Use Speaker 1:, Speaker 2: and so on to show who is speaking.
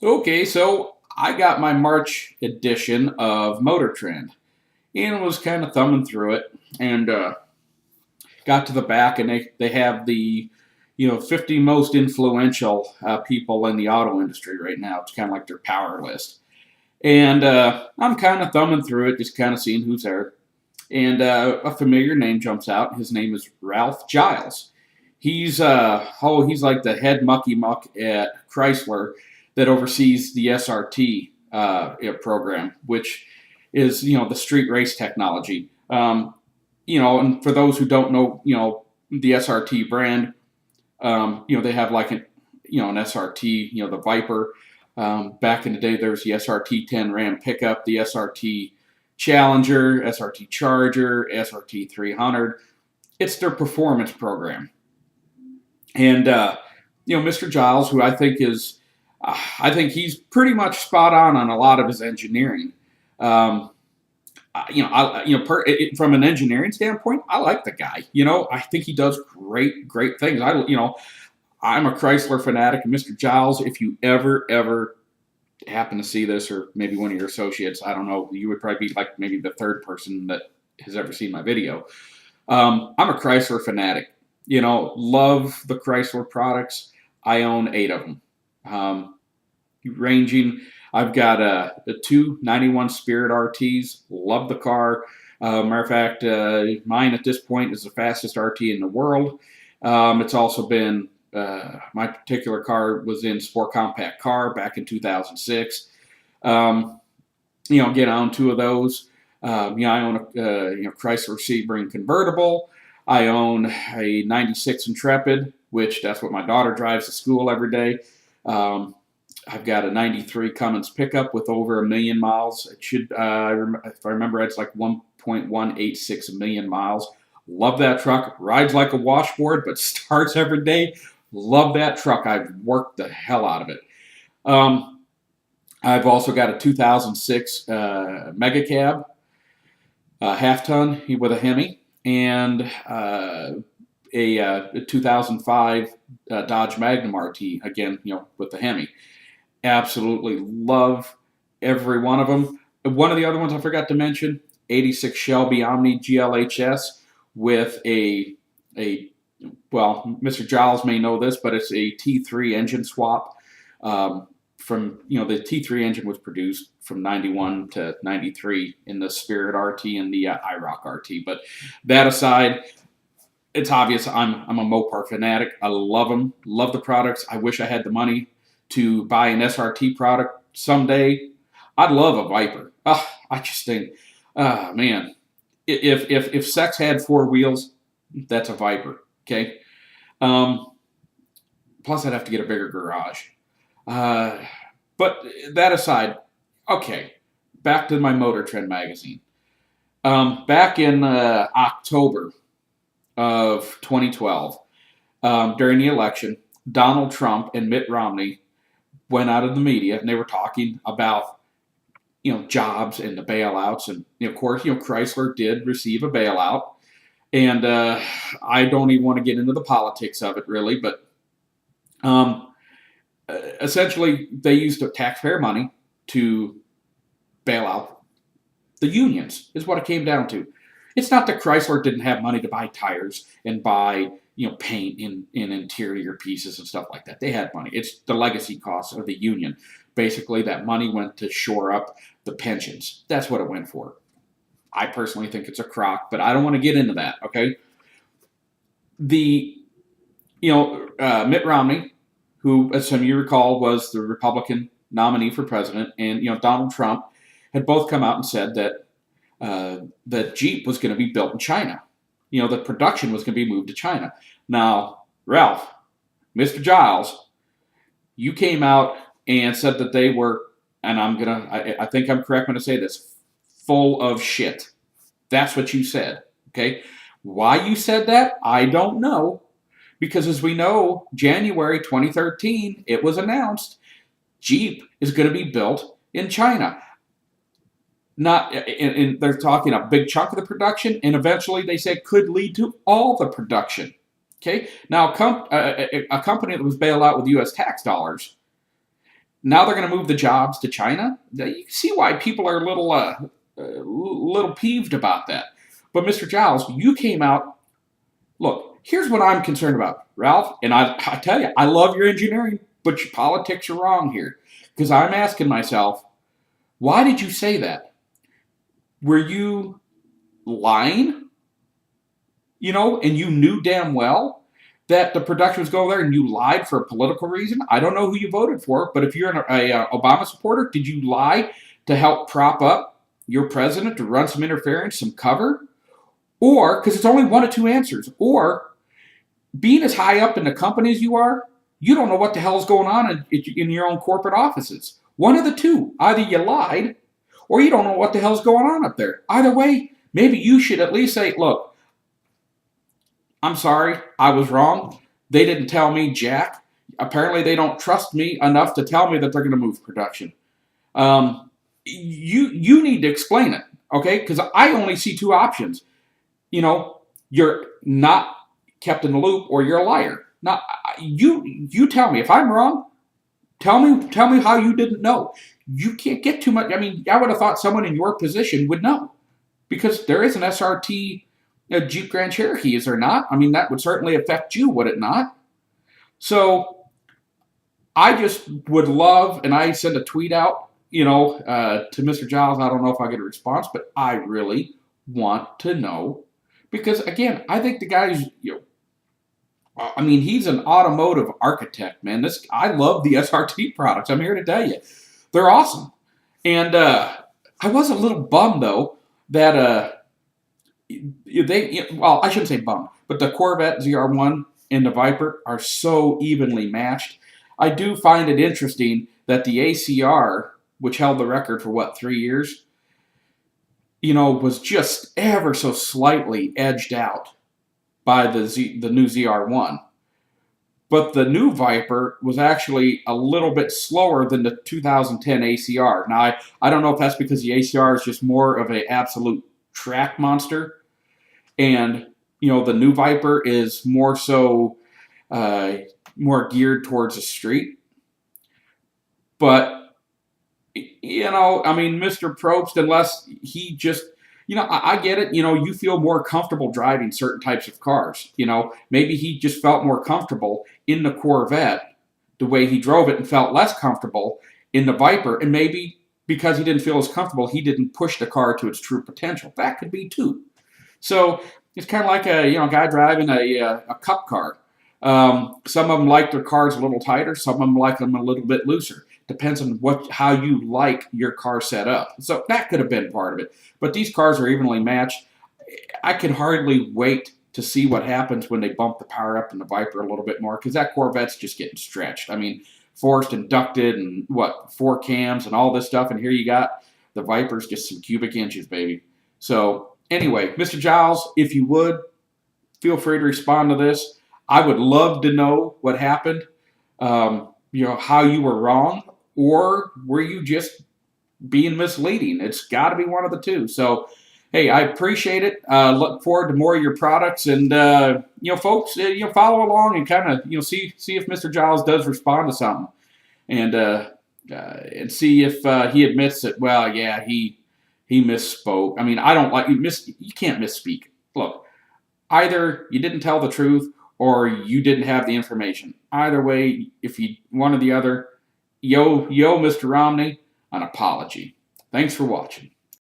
Speaker 1: Okay, so I got my March edition of Motor Trend and was kind of thumbing through it and got to the back and they have the 50 most influential people in the auto industry right now. It's kind of like their power list. And I'm kind of thumbing through it, just kind of seeing who's there. And a familiar name jumps out. His name is Ralph Gilles. He's like the head mucky muck at Chrysler that oversees the SRT program, which is the street race technology. And for those who don't know, the SRT brand, they have like an SRT, the Viper. Back in the day, there was the SRT 10 Ram pickup, the SRT Challenger, SRT Charger, SRT 300. It's their performance program. And Mr. Giles, who I think he's pretty much spot on a lot of his engineering. Um, from an engineering standpoint, I like the guy. I think he does great things. I'm a Chrysler fanatic, and Mr. Giles, if you ever happen to see this, or maybe one of your associates, I don't know, you would probably be like maybe the third person that has ever seen my video. I'm a Chrysler fanatic. Love the Chrysler products. I own 8 of them. Ranging, I've got the two 91 Spirit RTs. Love the car. Matter of fact, mine at this point is the fastest RT in the world. It's also been my particular car was in Sport Compact Car back in 2006. Get on 2 of those. I own a Chrysler Sebring convertible. I own a 96 Intrepid, which that's what my daughter drives to school every day. I've got a 93 Cummins pickup with over 1 million miles. It should, if I remember, it's like 1.186 million miles. Love that truck. Rides like a washboard, but starts every day. Love that truck. I've worked the hell out of it. I've also got a 2006 Mega Cab, half ton with a Hemi, and a 2005 Dodge Magnum RT, again, with the Hemi. Absolutely love every one of them. One of the other ones I forgot to mention, 86 Shelby Omni GLHS with Mr. Giles may know this, but it's a T3 engine swap. The T3 engine was produced from 91 to 93 in the Spirit RT and the IROC RT. But that aside, it's obvious I'm a Mopar fanatic. I love them, love the products. I wish I had the money to buy an SRT product someday. I'd love a Viper. I just think, man, if sex had 4 wheels, that's a Viper. Okay. Plus, I'd have to get a bigger garage. But that aside, okay, back to my Motor Trend magazine. Back in October of 2012, during the election, Donald Trump and Mitt Romney went out of the media and they were talking about jobs and the bailouts, and of course Chrysler did receive a bailout, and I don't even want to get into the politics of it really, but essentially they used the taxpayer money to bail out the unions is what it came down to. It's not that Chrysler didn't have money to buy tires and buy paint in interior pieces and stuff like that. They had money. It's the legacy costs of the union. Basically, that money went to shore up the pensions. That's what it went for. I personally think it's a crock, but I don't want to get into that. Okay. The Mitt Romney, who, as some of you recall, was the Republican nominee for president, and Donald Trump had both come out and said that the Jeep was going to be built in China. The production was going to be moved to China. Now, Ralph, Mr. Giles, you came out and said that they were, and I think I'm correct when I say this, full of shit. That's what you said. Okay. Why you said that, I don't know. Because as we know, January 2013, it was announced Jeep is going to be built in China. They're talking a big chunk of the production, and eventually they say could lead to all the production. Okay, now a company that was bailed out with U.S. tax dollars Now they're going to move the jobs to China. You can see why people are little peeved about that. But Mr. Giles, you came out. Look, here's what I'm concerned about, Ralph. And I tell you, I love your engineering, but your politics are wrong here. Because I'm asking myself, why did you say that? Were you lying? And you knew damn well that the production was going there and you lied for a political reason? I don't know who you voted for, but if you're an Obama supporter, did you lie to help prop up your president, to run some interference, some cover? Or, because it's only one of two answers, or being as high up in the company as you are, you don't know what the hell is going on in your own corporate offices. One of the two. Either you lied, or you don't know what the hell's going on up there. Either way, maybe you should at least say, look, I'm sorry, I was wrong. They didn't tell me jack. Apparently they don't trust me enough to tell me that they're going to move production. You need to explain it, okay? Because I only see two options. You're not kept in the loop, or you're a liar. Now, you tell me if I'm wrong. Tell me how you didn't know. You can't get too much. I mean, I would have thought someone in your position would know, because there is an SRT Jeep Grand Cherokee, is there not? I mean, that would certainly affect you, would it not? So I just would love, and I send a tweet out, to Mr. Giles. I don't know if I get a response, but I really want to know, because again, I think the guy's, he's an automotive architect, man. I love the SRT products. I'm here to tell you, they're awesome. And I was a little bummed though that I shouldn't say bummed, but the Corvette ZR1 and the Viper are so evenly matched. I do find it interesting that the ACR, which held the record for 3 years, was just ever so slightly edged out by the new ZR1. But the new Viper was actually a little bit slower than the 2010 ACR. Now, I don't know if that's because the ACR is just more of an absolute track monster, and the new Viper is more so more geared towards the street. But Mr. Probst, unless he just, I get it. You feel more comfortable driving certain types of cars. Maybe he just felt more comfortable in the Corvette the way he drove it, and felt less comfortable in the Viper. And maybe because he didn't feel as comfortable, he didn't push the car to its true potential. That could be too. So it's kind of like a guy driving a cup car. Some of them like their cars a little tighter. Some of them like them a little bit looser. Depends on how you like your car set up. So that could have been part of it. But these cars are evenly matched. I can hardly wait to see what happens when they bump the power up in the Viper a little bit more, because that Corvette's just getting stretched. I mean, forced, inducted, and 4 cams and all this stuff. And here you got the Viper's just some cubic inches, baby. So anyway, Mr. Giles, if you would, feel free to respond to this. I would love to know what happened, how you were wrong, or were you just being misleading? It's got to be one of the two. So, hey, I appreciate it. Look forward to more of your products, and folks, follow along and kind of see if Mr. Giles does respond to something, and see if he admits that. Well, yeah, he misspoke. I mean, I don't like you can't misspeak. Look, either you didn't tell the truth, or you didn't have the information. Either way, if you one or the other, yo, Mr. Romney, an apology. Thanks for watching.